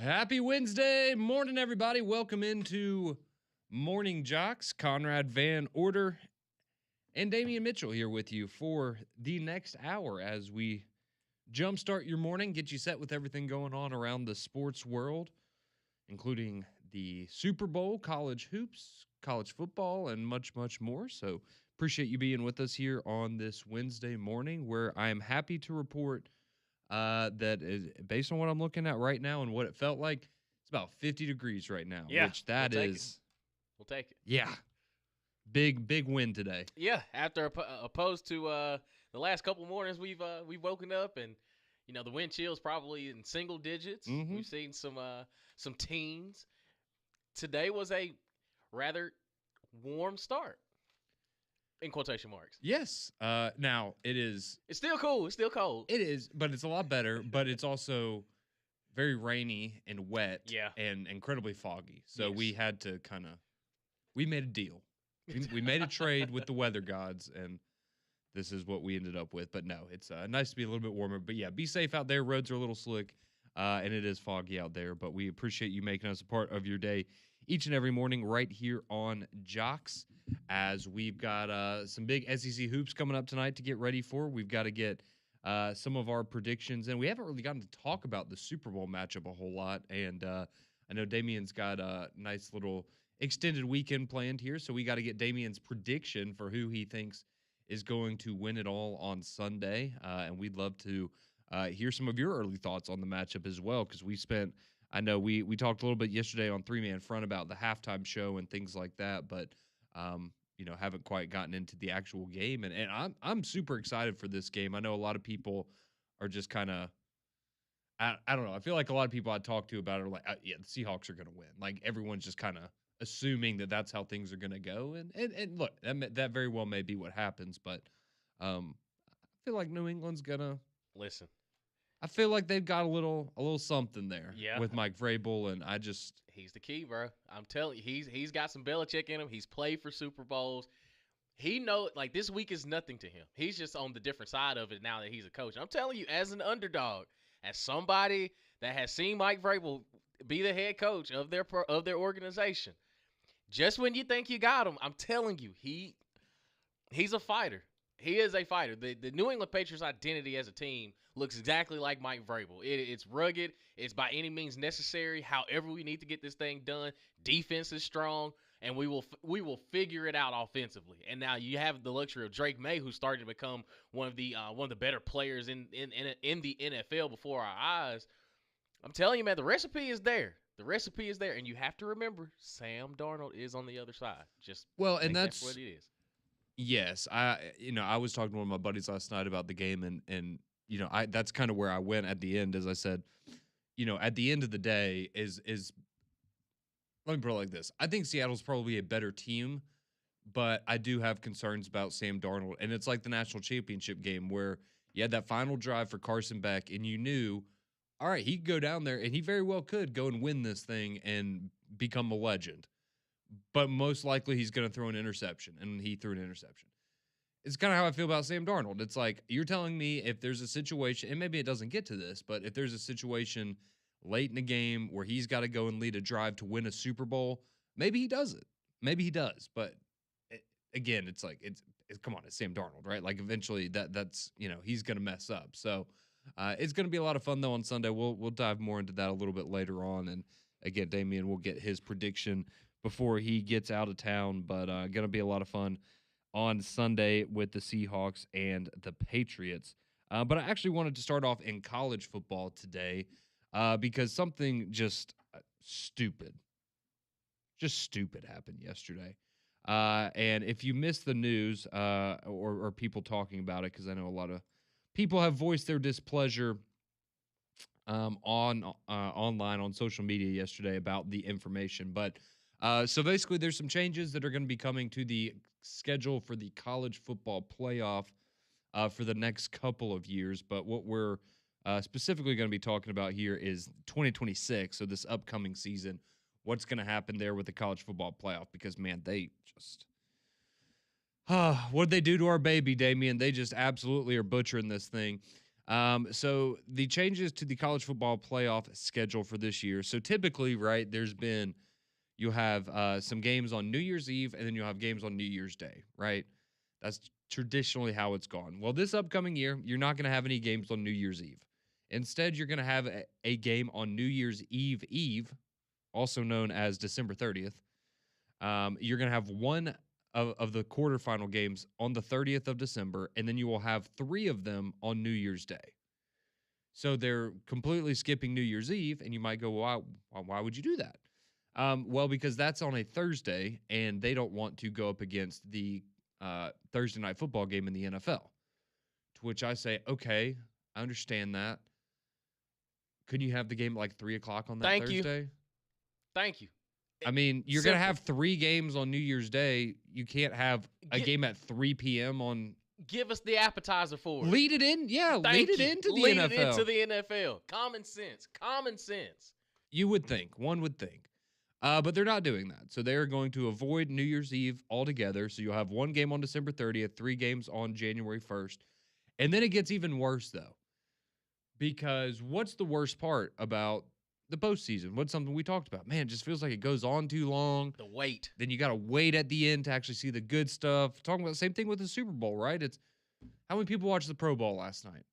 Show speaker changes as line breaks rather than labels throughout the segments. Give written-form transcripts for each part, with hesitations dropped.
Happy Wednesday morning, everybody. Welcome into Morning JOX. Conrad Van Order and Damian Mitchell here with you for the next hour as we jumpstart your morning, get you set with everything going on around the sports world, including the Super Bowl, college hoops, college football, and much, much more. So appreciate you being with us here on this Wednesday morning, where I am happy to report that is based on what I'm looking at right now and what it felt like, it's about 50 degrees right now, which that is.
We'll take it.
Yeah. Big win today.
Yeah, after opposed to the last couple mornings we've woken up and the wind chill's probably in single digits.
Mm-hmm.
We've seen some teens. Today was a rather warm start. In quotation marks.
Yes. Now it is.
It's still cool. It's still cold.
It is, but it's a lot better. But it's also very rainy and wet.
Yeah.
And incredibly foggy. So
Yes.
we had to we made a deal. We made a trade with the weather gods, and this is what we ended up with. But no, it's nice to be a little bit warmer. But yeah, be safe out there. Roads are a little slick, and it is foggy out there. But we appreciate you making us a part of your day each and every morning right here on JOX, as we've got some big SEC hoops coming up tonight to get ready for. We've got to get some of our predictions, and we haven't really gotten to talk about the Super Bowl matchup a whole lot. And I know Damian's got a nice little extended weekend planned here, so we got to get Damian's prediction for who he thinks is going to win it all on Sunday. And we'd love to hear some of your early thoughts on the matchup as well, because I know we talked a little bit yesterday on Three Man Front about the halftime show and things like that, but haven't quite gotten into the actual game. And I'm super excited for this game. I know a lot of people are just kind of, I don't know. I feel like a lot of people I talk to about it are like, yeah, the Seahawks are going to win. Like everyone's just kind of assuming that that's how things are going to go. And look, that very well may be what happens, but I feel like New England's going to
Listen.
I feel like they've got a little something there with Mike Vrabel, and
he's the key, bro. I'm telling you, he's got some Belichick in him. He's played for Super Bowls. He knows, like, this week is nothing to him. He's just on the different side of it now that he's a coach. I'm telling you, as an underdog, as somebody that has seen Mike Vrabel be the head coach of their organization, just when you think you got him, I'm telling you, he's a fighter. He is a fighter. The New England Patriots' identity as a team looks exactly like Mike Vrabel. It's rugged. It's by any means necessary. However we need to get this thing done. Defense is strong, and we will figure it out offensively. And now you have the luxury of Drake May, who's starting to become one of the better players in the NFL before our eyes. I'm telling you, man, the recipe is there. The recipe is there, and you have to remember Sam Darnold is on the other side. That's what it is.
Yes, I was talking to one of my buddies last night about the game, and that's kind of where I went at the end, as I said, at the end of the day is let me put it like this. I think Seattle's probably a better team, but I do have concerns about Sam Darnold, and it's like the national championship game where you had that final drive for Carson Beck, and you knew, all right, he could go down there, and he very well could go and win this thing and become a legend. But most likely he's going to throw an interception, and he threw an interception. It's kind of how I feel about Sam Darnold. It's like, you're telling me if there's a situation, and maybe it doesn't get to this, but if there's a situation late in the game where he's got to go and lead a drive to win a Super Bowl, maybe he does it. Maybe he does. But again, it's like, it's come on, it's Sam Darnold, right? Like eventually that's he's going to mess up. So it's going to be a lot of fun though on Sunday. We'll dive more into that a little bit later on. And again, Damian will get his prediction before he gets out of town, but going to be a lot of fun on Sunday with the Seahawks and the Patriots. But I actually wanted to start off in college football today because something just stupid happened yesterday. And if you missed the news or people talking about it, because I know a lot of people have voiced their displeasure online on social media yesterday about the information, but so basically there's some changes that are going to be coming to the schedule for the college football playoff for the next couple of years. But what we're specifically going to be talking about here is 2026. So this upcoming season, what's going to happen there with the college football playoff? Because man, they just, what'd they do to our baby, Damian? They just absolutely are butchering this thing. So the changes to the college football playoff schedule for this year. So typically, right, you have some games on New Year's Eve and then you'll have games on New Year's Day, right? That's traditionally how it's gone. Well, this upcoming year, you're not going to have any games on New Year's Eve. Instead, you're going to have a game on New Year's Eve, also known as December 30th. You're going to have one of the quarterfinal games on the 30th of December, and then you will have 3 of them on New Year's Day. So they're completely skipping New Year's Eve, and you might go, why would you do that? Well, because that's on a Thursday, and they don't want to go up against the Thursday night football game in the NFL. To which I say, okay, I understand that. Couldn't you have the game at like 3 o'clock on that Thursday?
Thank you.
I mean, you're going to have 3 games on New Year's Day. You can't have a game at 3 p.m. on.
Give us the appetizer for it.
Lead it in. Yeah, lead it into the NFL.
Lead it into the NFL. Common sense. Common sense.
You would think. One would think. But they're not doing that. So they're going to avoid New Year's Eve altogether. So you'll have 1 game on December 30th, 3 games on January 1st. And then it gets even worse, though. Because what's the worst part about the postseason? What's something we talked about? Man, it just feels like it goes on too long.
The wait.
Then you got to wait at the end to actually see the good stuff. Talking about the same thing with the Super Bowl, right? It's how many people watched the Pro Bowl last night?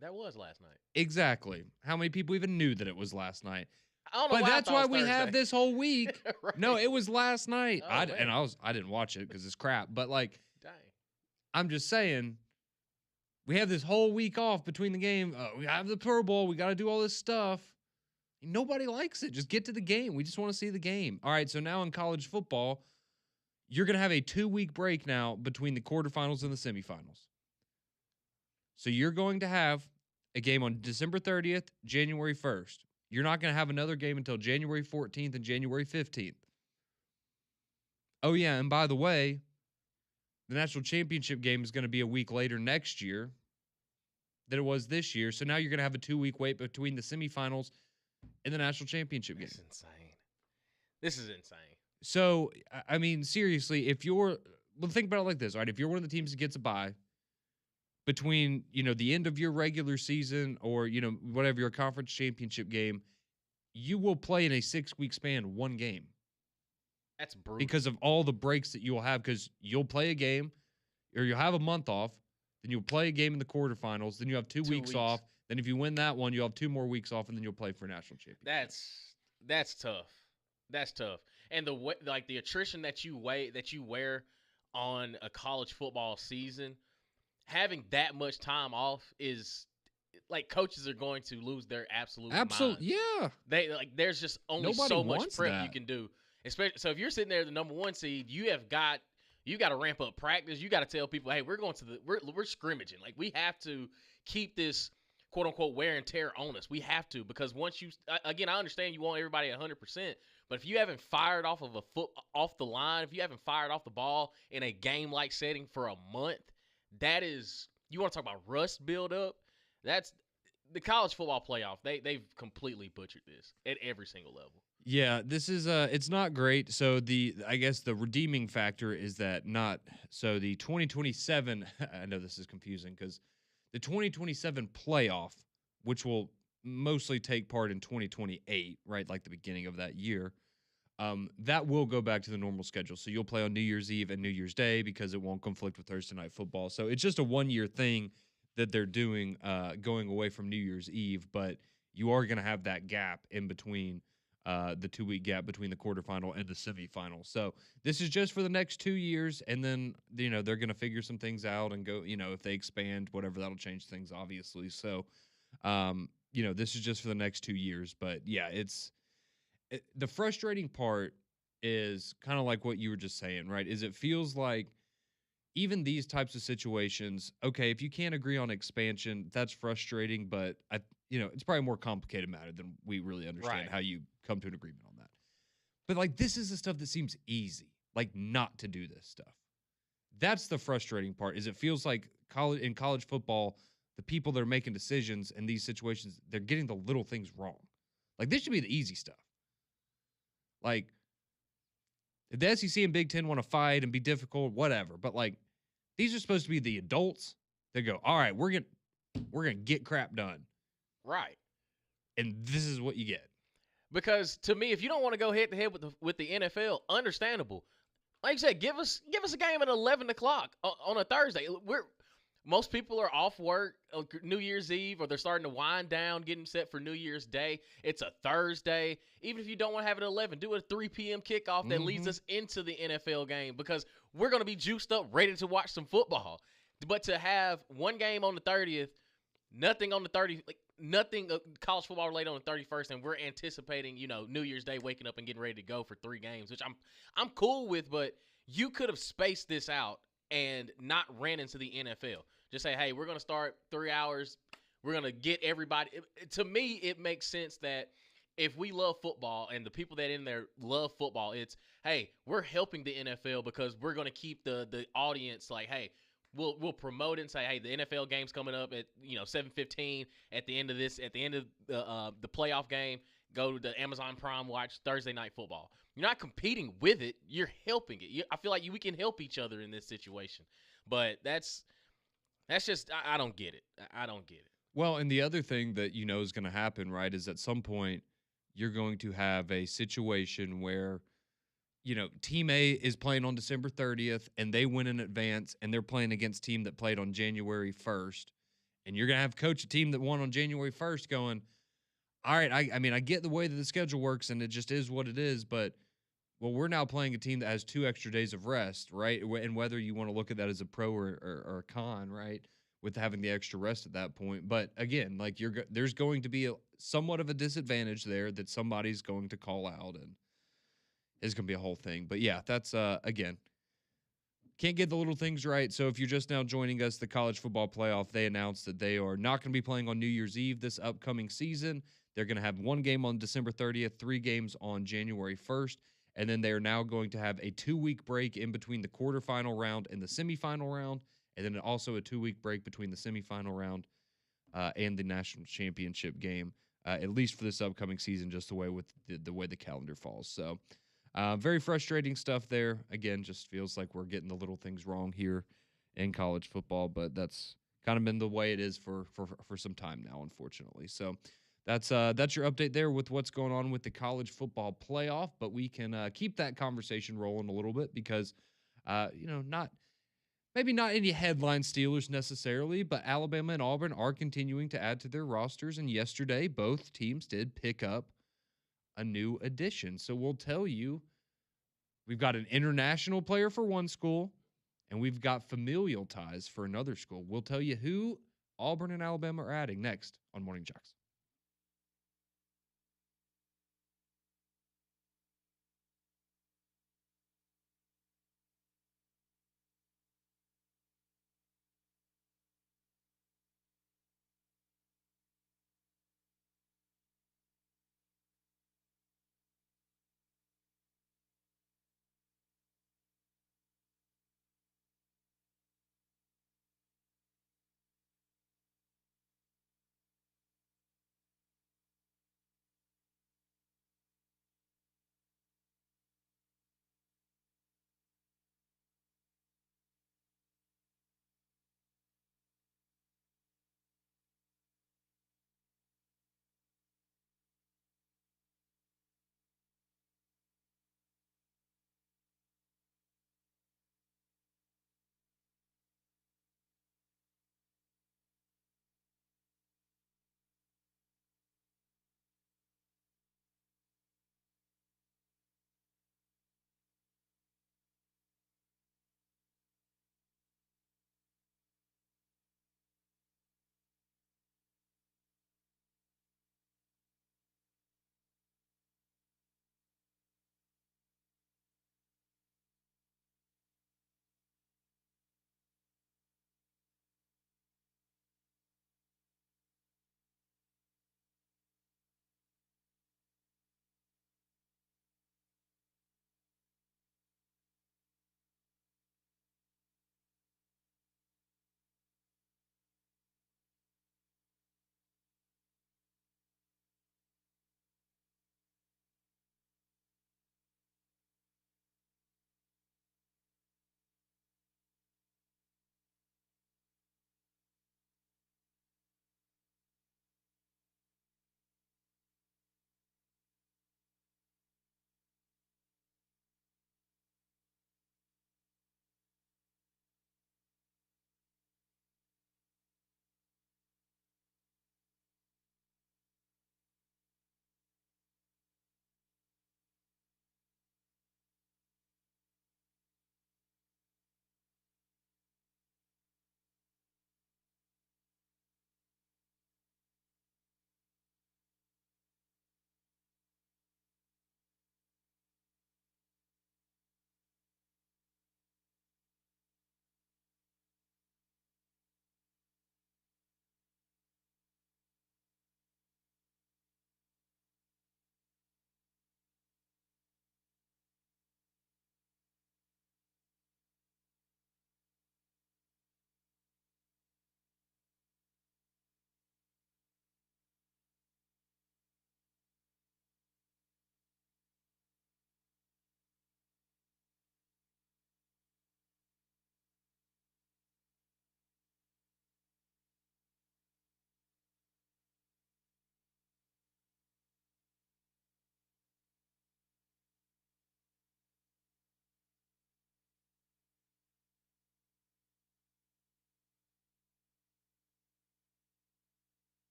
That was last night.
Exactly. How many people even knew that it was last night?
I don't know
but that's why we
Thursday.
have this whole week.
Right.
No, it was last night.
Oh,
I didn't watch it because it's crap. But like,
dang.
I'm just saying, we have this whole week off between the game. We have the Pro Bowl. We got to do all this stuff. Nobody likes it. Just get to the game. We just want to see the game. All right, so now in college football, you're going to have a 2-week break now between the quarterfinals and the semifinals. So you're going to have a game on December 30th, January 1st. You're not going to have another game until January 14th and January 15th. Oh, yeah, and by the way, the national championship game is going to be a week later next year than it was this year. So now you're going to have a 2-week wait between the semifinals and the national championship game.
That's insane. This is insane.
So, I mean, seriously, think about it like this, all right? If you're one of the teams that gets a bye between, the end of your regular season or, whatever your conference championship game, you will play in a 6-week span 1 game.
That's brutal.
Because of all the breaks that you'll have, because you'll play a game or you'll have a month off, then you'll play a game in the quarterfinals, then you have 2 weeks off. Then if you win that one, you'll have 2 more weeks off, and then you'll play for a national championship.
That's tough. That's tough. And the attrition that you wear on a college football season, having that much time off is like coaches are going to lose their absolute mind.
Yeah.
There's just only so much prep you can do. Especially so if you're sitting there the number 1 seed, you got to ramp up practice. You got to tell people, hey, we're scrimmaging. Like we have to keep this quote unquote wear and tear on us. We have to, because once again, I understand you want everybody at 100%, but if you haven't fired off of off the line, if you haven't fired off the ball in a game like setting for a month, you want to talk about rust buildup. That's the college football playoff. They've completely butchered this at every single level.
Yeah, this is it's not great. So I guess the redeeming factor is that the 2027 I know this is confusing because the 2027 playoff, which will mostly take part in 2028, right, like the beginning of that year, that will go back to the normal schedule. So you'll play on New Year's Eve and New Year's Day because it won't conflict with Thursday night football. So it's just a 1-year thing that they're doing, going away from New Year's Eve, but you are going to have that gap in between, the 2-week gap between the quarterfinal and the semifinal. So this is just for the next 2 years, and then they're going to figure some things out and go. If they expand, whatever, that'll change things, obviously. So, this is just for the next 2 years. But yeah, the frustrating part is kind of like what you were just saying, right? Is it feels like even these types of situations, okay, if you can't agree on expansion, that's frustrating, but it's probably a more complicated matter than we really understand how you come to an agreement on that. But like, this is the stuff that seems easy, like not to do this stuff. That's the frustrating part, is it feels like in college football, the people that are making decisions in these situations, they're getting the little things wrong. Like, this should be the easy stuff. Like, if the SEC and Big Ten want to fight and be difficult, whatever. But like, these are supposed to be the adults that go, all right, we're going to We're gonna get crap done,
Right.
and this is what you get.
Because to me, if you don't want to go head to head with the NFL, understandable. Like I said, give us a game at 11 o'clock on a Thursday. Most people are off work New Year's Eve, or they're starting to wind down, getting set for New Year's Day. It's a Thursday. Even if you don't want to have it at 11, do a 3 p.m. kickoff that leads us into the NFL game, because we're going to be juiced up, ready to watch some football. But to have one game on the 30th, nothing on the 30th, like nothing college football related on the 31st, and we're anticipating, New Year's Day, waking up and getting ready to go for 3 games, which I'm cool with, but you could have spaced this out and not ran into the NFL. Just say, hey, we're going to start 3 hours. We're going to get everybody. To me, it makes sense that if we love football and the people that in there love football, it's, hey, we're helping the NFL because we're going to keep the audience like, hey, we'll promote it and say, hey, the NFL game's coming up at 7:15 at the end of the playoff game. Go to the Amazon Prime, watch Thursday Night Football. You're not competing with it; you're helping it. I feel like we can help each other in this situation, but that's just I don't get it. I don't get it.
Well, and the other thing that is going to happen, right, is at some point you're going to have a situation where Team A is playing on December 30th and they win in advance, and they're playing against a team that played on January 1st. And you're going to have coach a team that won on January 1st going, all right, I mean, I get the way that the schedule works and it just is what it is, but we're now playing a team that has 2 extra days of rest, right? And whether you want to look at that as a pro or a con, right, with having the extra rest at that point. But again, like there's going to be somewhat of a disadvantage there that somebody's going to call out, and it's going to be a whole thing. But yeah, that's, again, can't get the little things right. So if you're just now joining us, the college football playoff, they announced that they are not going to be playing on New Year's Eve this upcoming season. They're going to have 1 game on December 30th, 3 games on January 1st. And then they are now going to have a 2-week break in between the quarterfinal round and the semifinal round. And then also a 2-week break between the semifinal round and the national championship game, at least for this upcoming season, just the way the calendar falls. So very frustrating stuff there. Again, just feels like we're getting the little things wrong here in college football, but that's kind of been the way it is for some time now, unfortunately. So that's your update there with what's going on with the college football playoff. But we can keep that conversation rolling a little bit because, maybe not any headline stealers necessarily, but Alabama and Auburn are continuing to add to their rosters. And yesterday, both teams did pick up a new addition. So we'll tell you, we've got an international player for one school, and we've got familial ties for another school. We'll tell you who Auburn and Alabama are adding next on Morning JOX.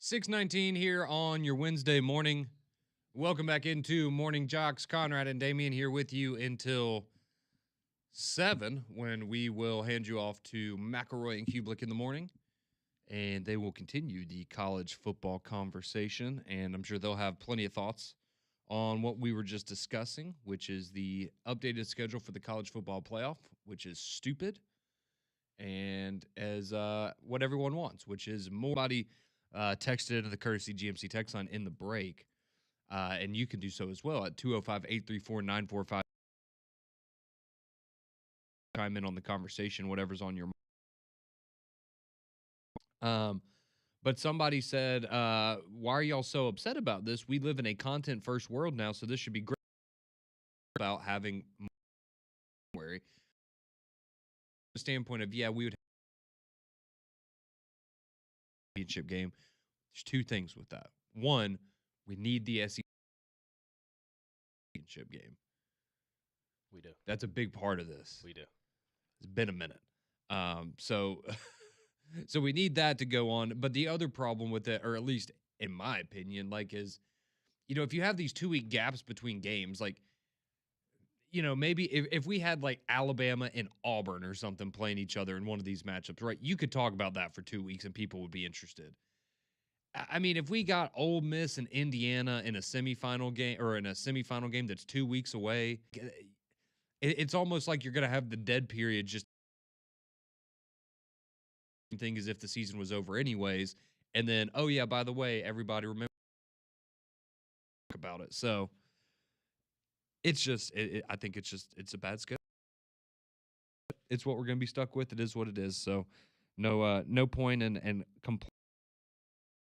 6:19 here on your Wednesday morning. Welcome back into Morning JOX. Conrad and Damien here with you until 7 when we will hand you off to McElroy and Kublick in the morning. And they will continue the college football conversation. And I'm sure they'll have plenty of thoughts on what we were just discussing, which is the updated schedule for the college football playoff, which is stupid. And as what everyone wants, which is more body texted into the courtesy GMC text line in the break. And you can do so as well at 205-834-945. Chime in on the conversation, whatever's on your mind. But somebody said, why are y'all so upset about this? We live in a content-first world now, so this should be great about having January. The standpoint of, yeah, we would have a championship game. There's two things with that. One, we need the SEC championship game.
We do.
That's a big part of this.
We do.
It's been a minute. So we need that to go on. But the other problem with it, or at least in my opinion, like is, if you have these 2-week gaps between games, like, maybe if we had like Alabama and Auburn or something playing each other in one of these matchups, right? You could talk about that for 2 weeks and people would be interested. I mean, if we got Ole Miss and Indiana in a semifinal game that's 2 weeks away, it's almost like you're going to have the dead period just thing as if the season was over anyways. And then, oh yeah, by the way, everybody remember about it. So it's just, I think it's a bad schedule. It's what we're going to be stuck with. It is what it is. So no point in complaining.